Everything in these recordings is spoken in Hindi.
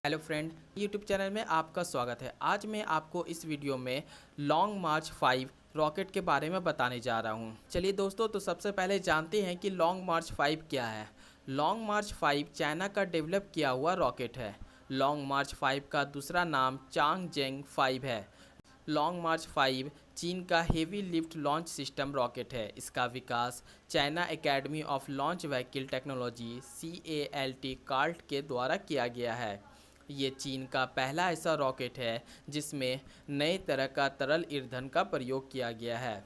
हेलो फ्रेंड, यूट्यूब चैनल में आपका स्वागत है। आज मैं आपको इस वीडियो में लॉन्ग मार्च 5 रॉकेट के बारे में बताने जा रहा हूं। चलिए दोस्तों, तो सबसे पहले जानते हैं कि लॉन्ग मार्च 5 क्या है। लॉन्ग मार्च 5 चाइना का डेवलप किया हुआ रॉकेट है। लॉन्ग मार्च 5 का दूसरा नाम चांगजेंग 5 है। लॉन्ग मार्च 5 चीन का heavy lift launch system rocket है। इसका विकास China academy of launch vehicle technology CALT कार्ट के द्वारा किया गया है। ये चीन का पहला ऐसा रॉकेट है जिसमें नए तरह का तरल ईंधन का प्रयोग किया गया है।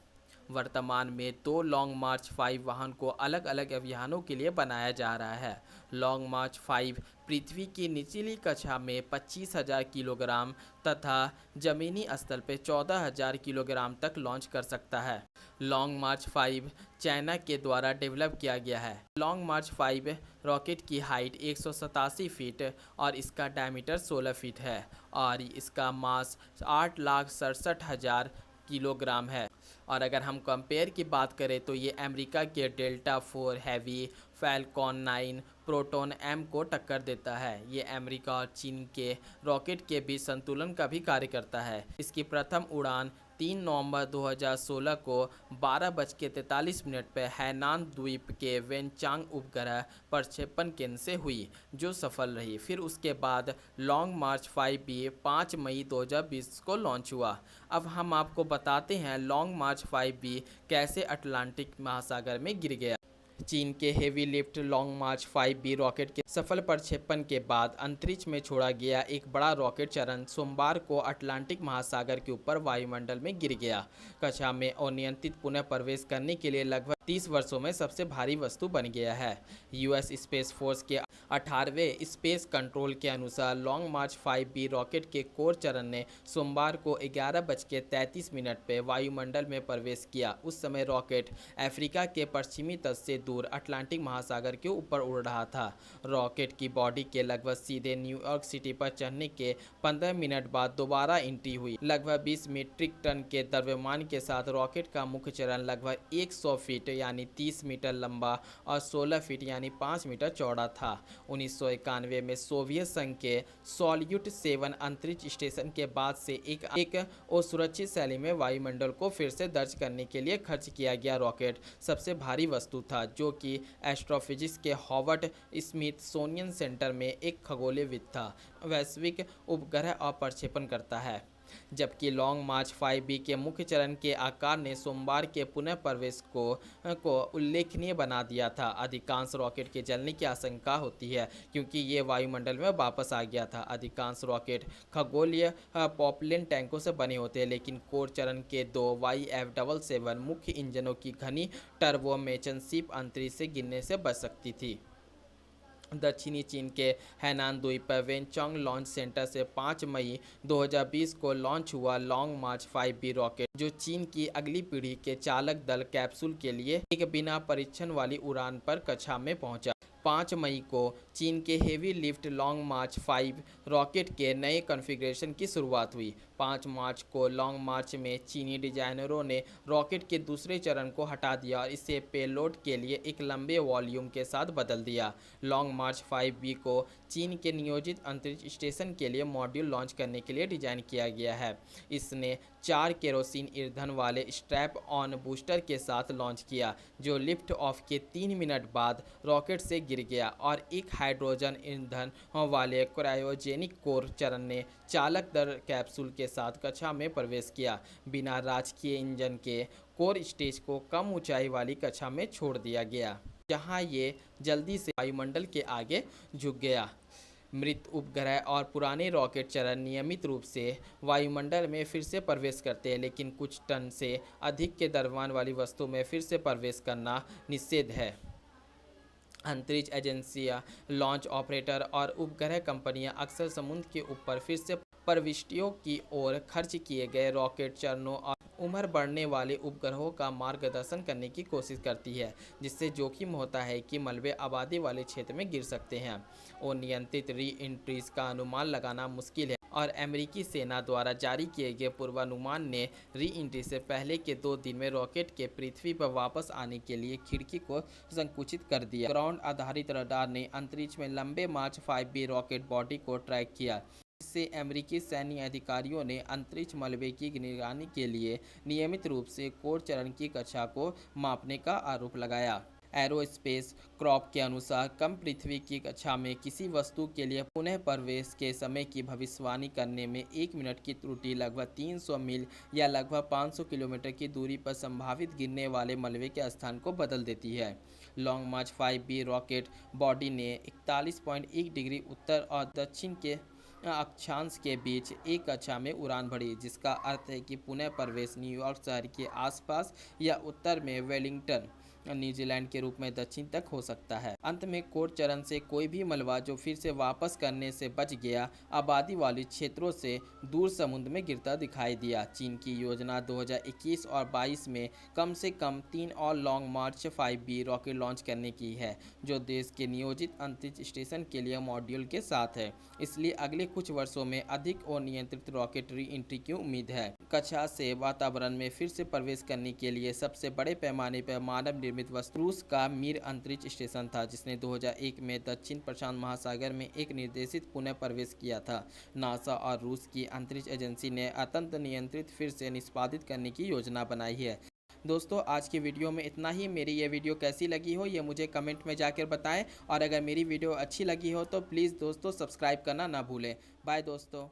वर्तमान में दो लॉन्ग मार्च 5 वाहन को अलग अलग अभियानों के लिए बनाया जा रहा है। लॉन्ग मार्च 5 पृथ्वी की निचली कक्षा में 25,000 किलोग्राम तथा जमीनी स्तर पर 14,000 किलोग्राम तक लॉन्च कर सकता है। लॉन्ग मार्च 5 चाइना के द्वारा डेवलप किया गया है। लॉन्ग मार्च 5 रॉकेट की हाइट 187 फीट और इसका डायमीटर 16 फीट है और इसका मास 8,67,000 किलोग्राम है। और अगर हम कंपेयर की बात करें तो ये अमेरिका के delta 4 heavy, Falcon 9, proton M को टक्कर देता है। ये अमेरिका और चीन के रॉकेट के बीच संतुलन का भी कार्य करता है। इसकी प्रथम उड़ान 3 नवंबर 2016 को 12:43 पर हैनान द्वीप के वेनचांग उपग्रह प्रक्षेपण केंद्र से हुई, जो सफल रही। फिर उसके बाद लॉन्ग मार्च 5 भी 5 मई 2020 को लॉन्च हुआ। अब हम आपको बताते हैं लॉन्ग मार्च 5 भी कैसे अटलांटिक महासागर में गिर गया। चीन के हेवी लिफ्ट लॉन्ग मार्च 5B रॉकेट के सफल प्रक्षेपण के बाद अंतरिक्ष में छोड़ा गया एक बड़ा रॉकेट चरण सोमवार को अटलांटिक महासागर के ऊपर वायुमंडल में गिर गया। कक्षा में अनियंत्रित पुनः प्रवेश करने के लिए लगभग 30 वर्षों में सबसे भारी वस्तु बन गया है। US स्पेस फोर्स के 18वें स्पेस कंट्रोल के अनुसार लॉन्ग मार्च 5B रॉकेट के कोर चरण ने सोमवार को 11:33 पर वायुमंडल में प्रवेश किया। उस समय रॉकेट अफ्रीका के पश्चिमी तट से दूर अटलांटिक महासागर के ऊपर उड़ रहा था। रॉकेट की बॉडी के लगभग सीधे न्यूयॉर्क सिटी पर चढ़ने के 15 मिनट बाद दोबारा एंट्री हुई। लगभग 20 मीट्रिक टन के द्रव्यमान के साथ रॉकेट का मुख्य चरण लगभग 100 फीट यानी 30 मीटर लंबा और 16 फीट यानी 5 मीटर चौड़ा था। 1991 में सोवियत संघ के सॉल्यूट 7 अंतरिक्ष स्टेशन के बाद से एक और सुरक्षित शैली में वायुमंडल को फिर से दर्ज करने के लिए खर्च किया गया रॉकेट सबसे भारी वस्तु था, जो कि एस्ट्रोफिजिक्स के हॉवर्ड स्मिथसोनियन सेंटर में एक खगोलीयविद था। वैश्विक उपग्रह और प्रक्षेपण करता है। जबकि लॉन्ग मार्च 5B के मुख्य चरण के आकार ने सोमवार के पुनः प्रवेश को उल्लेखनीय बना दिया था। अधिकांश रॉकेट के जलने की आशंका होती है क्योंकि ये वायुमंडल में वापस आ गया था। अधिकांश रॉकेट खगोलीय पॉपलेंट टैंकों से बने होते हैं, लेकिन कोर चरण के दो YF-77 मुख्य इंजनों की घनी टर्बो मैचनशिप अंतरिक्ष से गिरने से बच सकती थी। दक्षिणी चीन के हैनान द्वीप पर वेनचांग लॉन्च सेंटर से 5 मई 2020 को लॉन्च हुआ लॉन्ग मार्च 5B रॉकेट, जो चीन की अगली पीढ़ी के चालक दल कैप्सूल के लिए एक बिना परीक्षण वाली उड़ान पर कक्षा में पहुंचा। 5 मई को चीन के हेवी लिफ्ट लॉन्ग मार्च 5 रॉकेट के नए कॉन्फ़िगरेशन की शुरुआत हुई। 5 मार्च को लॉन्ग मार्च में चीनी डिजाइनरों ने रॉकेट के दूसरे चरण को हटा दिया और इसे पेलोड के लिए एक लंबे वॉल्यूम के साथ बदल दिया। लॉन्ग मार्च 5B को चीन के नियोजित अंतरिक्ष स्टेशन के लिए मॉड्यूल लॉन्च करने के लिए डिजाइन किया गया है। इसने 4 केरोसिन ईंधन वाले स्ट्रैप ऑन बूस्टर के साथ लॉन्च किया, जो लिफ्ट ऑफ के 3 मिनट बाद रॉकेट से गिर गया, और एक हाइड्रोजन ईंधन वाले क्रायोजेनिक कोर चरण ने चालक दल कैप्सूल के साथ कक्षा में प्रवेश किया। बिना राजकीय इंजन के कोर स्टेज को कम ऊंचाई वाली कक्षा में छोड़ दिया गया, जहां ये जल्दी से वायुमंडल के आगे झुक गया। मृत उपग्रह और पुराने रॉकेट चरण नियमित रूप से वायुमंडल में फिर से प्रवेश करते हैं, लेकिन कुछ टन से अधिक के द्रव्यमान वाली वस्तु में फिर से प्रवेश करना निषेध है। अंतरिक्ष एजेंसियां, लॉन्च ऑपरेटर और उपग्रह कंपनियां अक्सर समुद्र के ऊपर फिर से प्रविष्टियों की ओर खर्च किए गए रॉकेट चरणों और उम्र बढ़ने वाले उपग्रहों का मार्गदर्शन करने की कोशिश करती है, जिससे जोखिम होता है कि मलबे आबादी वाले क्षेत्र में गिर सकते हैं। और नियंत्रित री एंट्रीज का अनुमान लगाना मुश्किल है और अमेरिकी सेना द्वारा जारी किए गए पूर्वानुमान ने री एंट्री से पहले के 2 दिन में रॉकेट के पृथ्वी पर वापस आने के लिए खिड़की को संकुचित कर दिया। ग्राउंड आधारित रडार ने अंतरिक्ष में लंबे मार्च 5B रॉकेट बॉडी को ट्रैक किया। इससे अमेरिकी सैन्य अधिकारियों ने अंतरिक्ष मलबे की निगरानी के लिए नियमित रूप से कोर चरण की कक्षा को मापने का आरोप लगाया। एरोस्पेस क्रॉप के अनुसार कम पृथ्वी की कक्षा में किसी वस्तु के लिए पुनः प्रवेश के समय की भविष्यवाणी करने में 1 मिनट की त्रुटि लगभग 300 मील या लगभग 500 किलोमीटर की दूरी पर संभावित गिरने वाले मलबे के स्थान को बदल देती है। लॉन्ग मार्च 5B रॉकेट बॉडी ने 41.1 डिग्री उत्तर और दक्षिण के अक्षांश के बीच एक कक्षा में उड़ान भरी, जिसका अर्थ है कि पुनः प्रवेश न्यूयॉर्क शहर के आसपास या उत्तर में वेलिंगटन न्यूजीलैंड के रूप में दक्षिण तक हो सकता है। अंत में कोर चरण से कोई भी मलबा जो फिर से वापस करने से बच गया, आबादी वाले क्षेत्रों से दूर समुद्र में गिरता दिखाई दिया। चीन की योजना 2021 और 22 में कम से कम 3 और लॉन्ग मार्च 5B रॉकेट लॉन्च करने की है, जो देश के नियोजित अंतरिक्ष स्टेशन के लिए मॉड्यूल के साथ है। इसलिए अगले कुछ वर्षों में अधिक और नियंत्रित रॉकेट री एंट्री की उम्मीद है। कक्षा से वातावरण में फिर से प्रवेश करने के लिए सबसे बड़े पैमाने पर मानव निर्मित वस्तु रूस का मिर अंतरिक्ष स्टेशन था, जिसने 2001 में दक्षिण प्रशांत महासागर में एक निर्देशित पुनः प्रवेश किया था। नासा और रूस की अंतरिक्ष एजेंसी ने अत्यंत नियंत्रित फिर से निष्पादित करने की योजना बनाई है। दोस्तों, आज की वीडियो में इतना ही। मेरी ये वीडियो कैसी लगी हो ये मुझे कमेंट में जाकर बताएं, और अगर मेरी वीडियो अच्छी लगी हो तो प्लीज़ दोस्तों सब्सक्राइब करना ना भूलें। बाय दोस्तों।